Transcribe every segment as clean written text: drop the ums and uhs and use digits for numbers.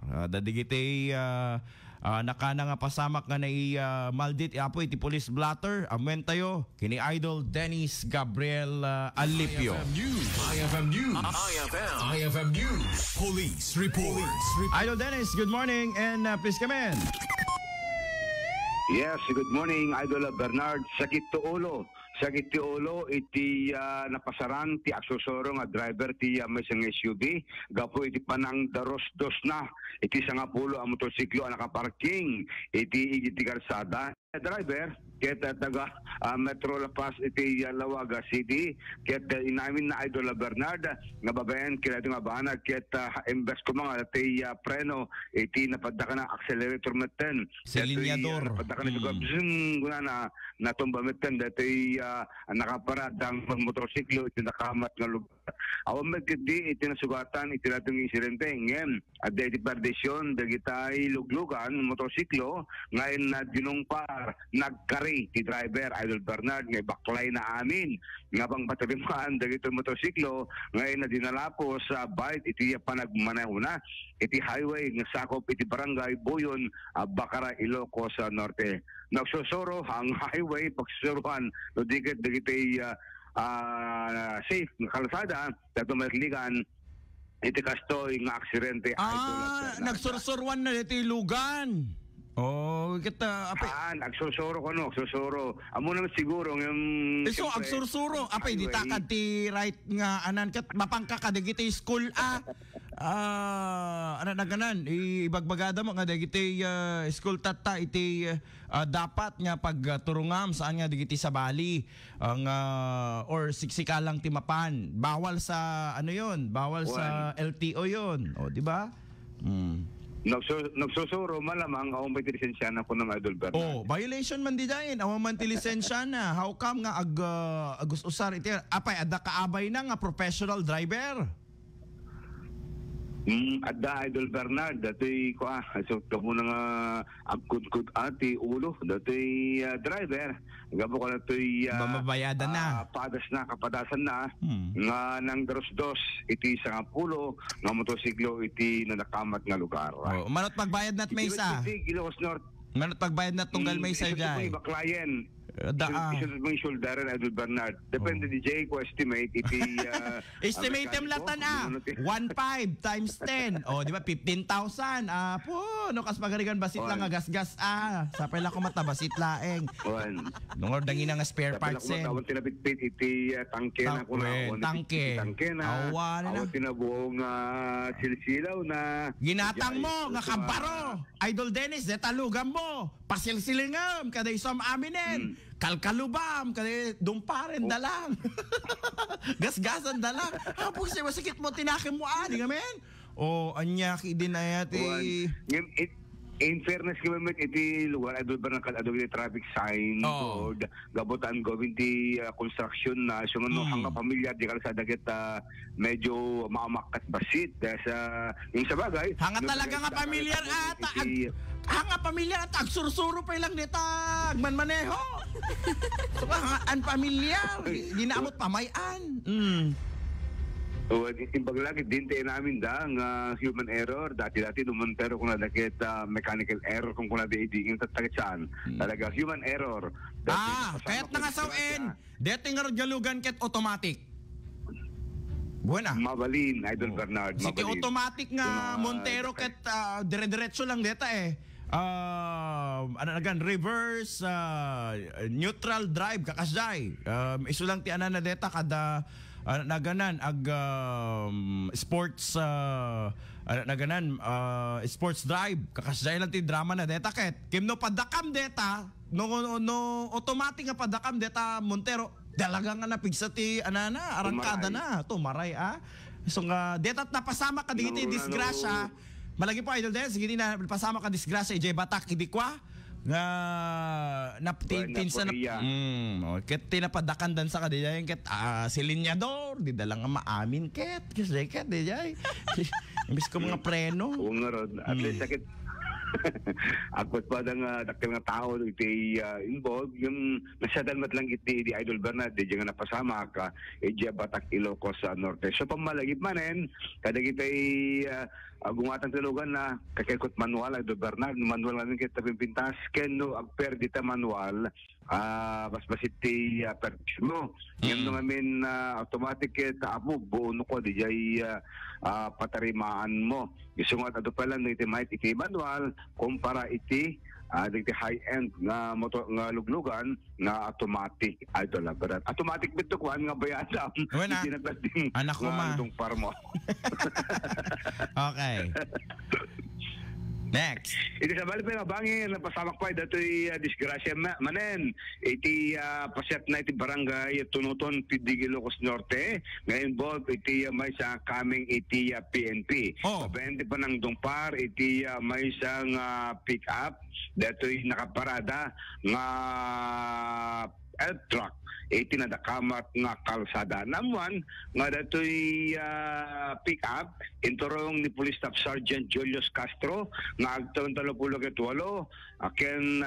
Dadigiti nakana nga pasamak nga na maldit apo iti police blatter amen tayo kini Idol Dennis Gabriel Alipio. IFM News. IFM News. Police report. Idol Dennis, good morning and please come in. Yes, good morning, Idol Bernard. Sakit to ulo iti napasaran ti aksosoro nga driver ti may sang SUV gapo iti panang daros-dos na iti sangapulo ang motorsiklo ang nakaparking iti kalsada. Driver ket taga Metro La Paz iti Lawaga City ket inamin na Idol Bernard nga babayan kila nga banag ket imbes ko mga iti preno iti napadaka na accelerator meten silinyador napadaka na natumba meten dati nakaparad ang motorsiklo iti nakahamat nga lugar. Awan magkidi iti nasugatan iti natong insidente ngem adda iti perdisyon dagitay luglugan motorsiklo ngayon na dinungpar nagkari ti driver Idol Bernard nga baklay na amin nga bang patalimaan dagito motorsiklo ngayon na dinalapos sa bite iti panagmaneho na iti highway nga sakop iti barangay Buyon Bacara Ilocos Norte. Nagsusuro ang highway pagsusuruhan no dikit dagitay safe nga kalsada dato magligan iti kastoy nga aksidente nagsursurwan na iti lugan. Oh, kita apa? Nagsusuro ko no, susuro. Amo naman siguro yung so agsursuro apay di takad ti right nga anan ket mapangka ka dagiti school ano na ganan ibagbagada mo nga dagiti school tatta iti dapat nga pagturungam saan nga dagiti sa Bali ang or siksikalang timapan. Bawal sa ano yon, bawal sa LTO yon. O di ba? Nagsusuro malamang awang may lisensya na po ng Idol Bernard. Oh, violation man di dahin. Awang man ti lisensya na. How come nga agususar iti apay adda kaabay na nga professional driver? Adda Idol Bernard datoy ko so kamo nga agkudkud ati ulo datoy driver gabo ko datoy mamabayadan na padas na kapadasan na nga nang daros-dos iti sangapulo nga motorsiklo iti nanakamat nga lugar. Manot pagbayad nat Mesa. Manot pagbayad nat tunggal Mesa jay. Client isa sa mga shoulderan Idol Bernard. Depende di Jay ko estimate iti estimate yung latan 1.5 times 10. O di ba 15,000. Po no kas pagarigan basit lang nga gasgas sa pala ko mata basit laeng. Nungor dangin nga spare parts sen. Tawon tinapitpit iti tangke na ko na. Tangke na. Awan tinabuong silsilaw na ginatang mo nga kabaro. Idol Dennis detalugam mo. Pasilsilingam kada isam aminen. Kalkalubam kada dumparen dalang. Gasgasan dalang. Hapos siya masakit mo tinakim mo ani ngamen. O anyaki din ayati. In fairness kami iti lugar Idol Bernard kadto iti traffic sign board gabutan gawin ti construction na so no hangga pamilya di kalsada ket medyo maamakat basit sa yung sa bagay hanga talaga nga pamilyar ata hanga pamilyar at agsursuro pa lang nitag manmaneho so an pamilyar di naamot pamayan. Timbag lagi din tayo namin ang human error. Dati-dati pero kung nadakit mechanical error kung na-diiging tatagit saan. Talaga human error. Kaya't nangasawin. Dati nga radyalugan ket automatic. Buena. Mabalin, Idol Bernard. Siti automatic nga Montero ket dire-diretso lang deta ano nagan reverse neutral drive kakasday. Isu lang ti anana deta kada naganan sports naganan sports drive kakasday lang ti drama na deta ket kimno padakam deta no automatic nga padakam deta Montero dalaga nga napigsa ti anana arangkada na tumaray so nga deta napasama ka digiti disgrasya malagi po Idol Dennis sige na pasama ka disgrasya ijay batak idikwa nga napinsan na ket tinapadakan dan sa kadiyay ket silinyador di dalang nga maamin ket kasi ket dijay imbis ko mga preno ungarod at least sakit agpat pa nga dakil nga tao iti involved yung nasyadan mat lang iti di Idol Bernard di nga napasama ka iti Batak Ilocos Norte so pamalagip manen kada kitay agungatan tulugan na kakikot manual Idol Bernard manual namin kita pimpintas ken no agper dita manual mas basiti purchase mo yung namin automatic kita apo buo no ko di jay patarimaan mo isungat ato pala no iti might iti manual kumpara iti dito high-end nga motor nga luglugan na automatic Idol Bernard. Automatic bito kuan nga bayada. Wala. Hindi nagdating Anak ko ma. itong farmo. Okay. Next. Iti sa bali pa bangin napasamak pa datoy disgrasya manen iti pasyat na iti barangay Tunuton Pidi Ilocos Norte nga involved iti may sa coming iti PNP. Pabende pa ng dungpar iti may isang pick up datoy nakaparada nga elf truck iti nadakamat nga kalsada namuan nga datoy pick up inturong ni Police Staff Sergeant Julius Castro nga agtawan 38 aken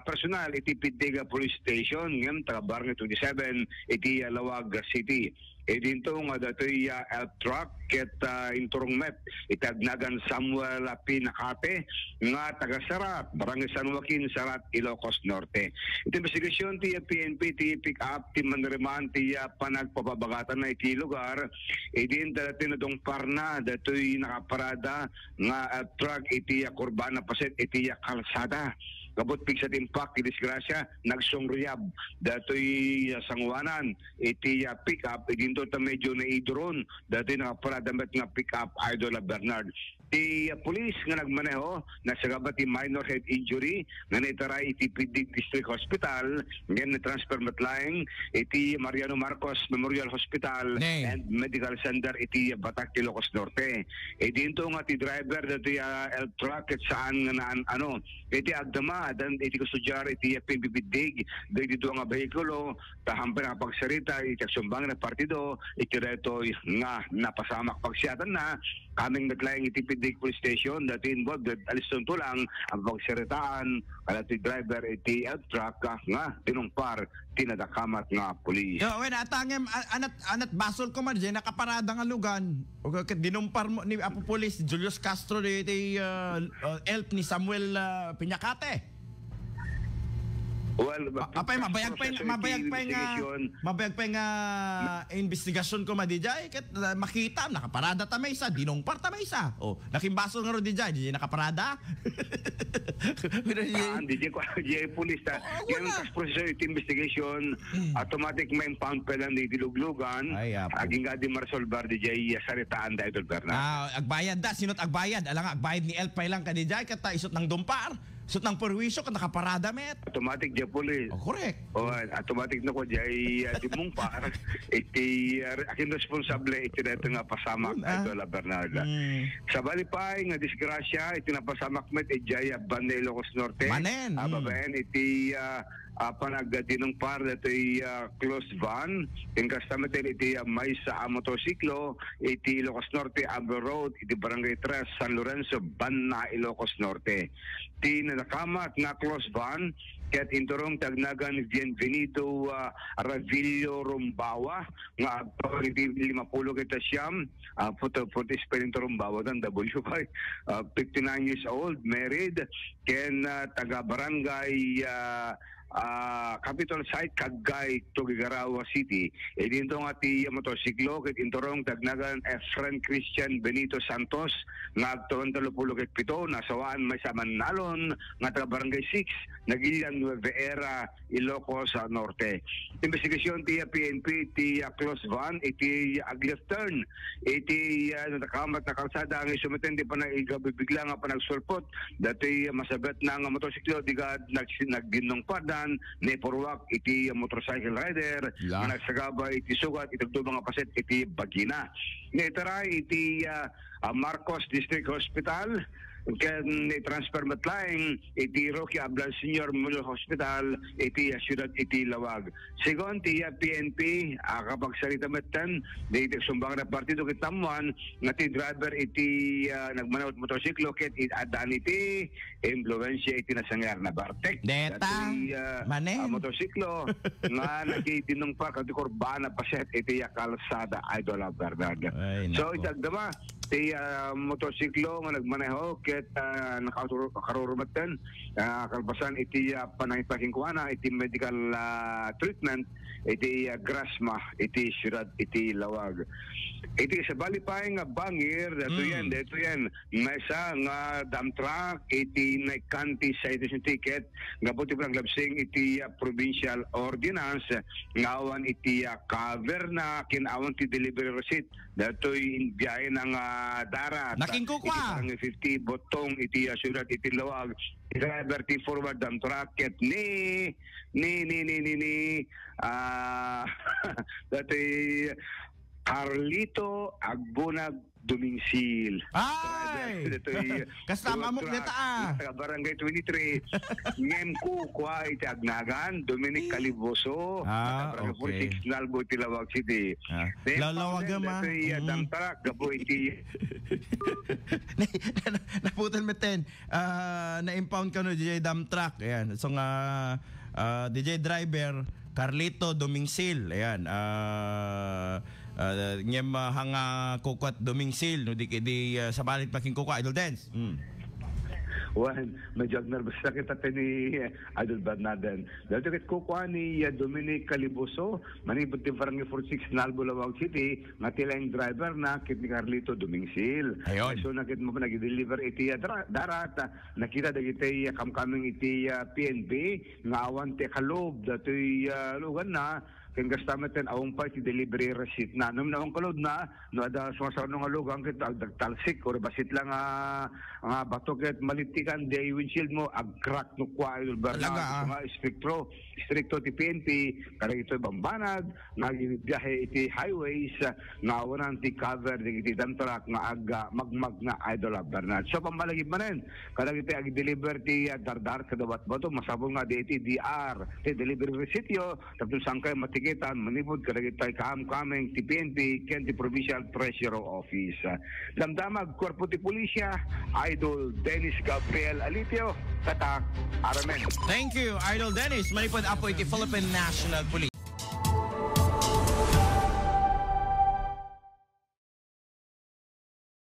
personal iti Pintiga Police Station ngem taga Barangay 27 iti Lawag City. Dinto nga datoy elf truck ket inturong met itagnagan Samuel Pinacate nga taga Sarat Barangay San Joaquin Sarat Ilocos Norte. Iti investigasyon ti PNP ti pick up ti manreman ti panagpapabagatan na iti lugar idin dati na dong parna datoy nakaparada nga elf truck iti kurbana paset iti kalsada. Kabot pig sa timpak, disgrasya, nagsongriyab. Dato'y sangwanan, iti pick-up, idinto ta medyo na idron. Dato'y nakaparadamat nga pick-up, Idol Bernard. Ti police nga nagmaneho, nasagabat ti minor head injury, nga naitaray iti Pidig District Hospital, ngayon na-transfer matlaeng, iti Mariano Marcos Memorial Hospital and Medical Center, iti Batak, Ilocos Norte. Dinto nga ti driver, dato'y elf truck, at saan nga naan, iti agdama, dan iti kustudyar iti PBBDig dito nga behikulo tahampir nga pagsarita iti sumbang na partido iti reto nga napasamak pagsiyatan na kaming naglayang iti PBDig Police Station dati involved aliston tulang ang pagsaritaan kada ti driver iti elf truck nga tinungpar tinadakamat nga pulis. Yo, when atangem anat basol ko man diyan nakaparada nga lugan. O dinumpar mo ni Apo Police Julius Castro iti elf ni Samuel Pinacate. Well, apay mabayag pa nga investigasyon ko madijay ket makita nakaparada ta may isa dinungpar ta may isa. Oh, nakimbasol nga ro dijay di nakaparada. DJ ko police ta. Yung proseso iti investigation automatic may impound pa lang di luglugan. Aging ga di maresolbar DJ saritaan da Idol Bernard. Agbayad da sinot agbayad alang agbayad ni Elpay lang ka dijay ket isot ng dumpar. So nang perwisyo ka nakaparada met. Automatic di police. Correct. Automatic na ko di mong par. Iti akin responsable iti dito nga pasamak Idol Bernard. Sa balipay nga disgrasya iti napasamak met iti Banay Ilocos Norte. Manen. Babaen iti panagdinong par dito'y closed van in kastameten iti may sa motorsiklo iti Ilocos Norte Abel Road iti Barangay 3 San Lorenzo Banna Ilocos Norte ti nakamat nga closed van ket inturong tagnagan Bienvenido Ravillo Rumbawa nga iti 50 kita siyam photo spelling to Rumbawa dan W5 59 years old married ken taga barangay capital site Kagay, Tugigarawa City. Dito nga ti motorsiklo ket inturong tagnagan Efren Christian Benito Santos nga agtuon 37 nasawaan may sa Manalon nga taga barangay 6 Nagilian Nueva Era Ilocos Norte. Investigasyon ti PNP ti close van iti agleft turn iti nakamat na kalsada ang sumeten di pa na igabibigla nga panagsulpot dati masabat na nga motorsiklo diga nagdinong padan ni porwak iti motorcycle rider nga nagsagaba iti sugat iti mga paset iti bagina. Nitaray iti Marcos District Hospital ken transfer matlaeng iti Roque Ablan Senior Memorial Hospital iti siyudad iti Lawag. Sigon ti PNP kapag salita metten dito sumbang na partido kitamuan nga ti driver iti nagmanawat motorsiklo ket adan iti impluwensya iti nasangyar na Bartek. Deta manen motorsiklo nga nakitinong pa kati kurbana paset iti kalsada Idol Bernard. So itagdama ti motorsiklo nga nagmaneho ket nakarurumatan kalpasan iti panangipahing kuana iti medical treatment iti grasma iti siyudad iti Lawag. Iti sa balipay nga bangir dito yan nga isa nga dump truck iti naikanti sa iti ticket nga buti pa labsing iti provincial ordinance nga awan iti cover na kinawan ti delivery receipt dato'y biyahe ng darat. Nakingkukwa. Iti 50 botong iti siyudad iti Lawag. Driver ti forward dump truck ket ni dato'y Carlito Agbunag Dumingsil. Ay! Kasama mo kita Barangay 23. Ngem ko kwa iti Agnagan, Dominic Caliboso. Okay. 46 Nalbo iti Lawag City. Lalawagan ma. Damtarak, gabo iti. Naputan mo 10. Na-impound ka no DJ dump truck. Ayan. So nga DJ driver Carlito Dumingsil. Ayan. Ngem hanga kukwat Dumingsil no di sa balit paking kuka Idol Dance. Wan, medyo nervous na kita ni Idol Bernaden. Dahil ito kukuha ni Dominic Caliboso, manibot ni Barangay 46 Nalbo, Lawag City, nga tila yung driver na kit ni Carlito Dumingsil. Ayun. So nakit mo pa nag-deliver iti darat, nakita dahil iti kamkaming iti PNP, nga awan ti kalob, dato'y lugan na, kung gastamatin awang pa iti delivery receipt na. Nung naong kalod na, no ada sumasar nung alugang kita agdagtalsik or basit lang nga bato ket malitikan di windshield mo agcrack no kwa Idol Bernard nga stricto ti PNP kada ito bambanag nagibiyahe iti highways nga awanan ti cover iti dump truck nga magmag na Idol Bernard. So pambalagib manen kada iti ag-deliver ti dardar kadawat bato masabong nga di iti DR ti delivery receipt yo tapos sangkay matikitan manipod kada iti kaming ti PNP ken ti Provincial Treasurer Office. Damdamag Korpo ti Pulisya Idol Dennis Gabriel Alitio, Tatak, Aramen. Thank you, Idol Dennis. Manipod apo iti Philippine National Police.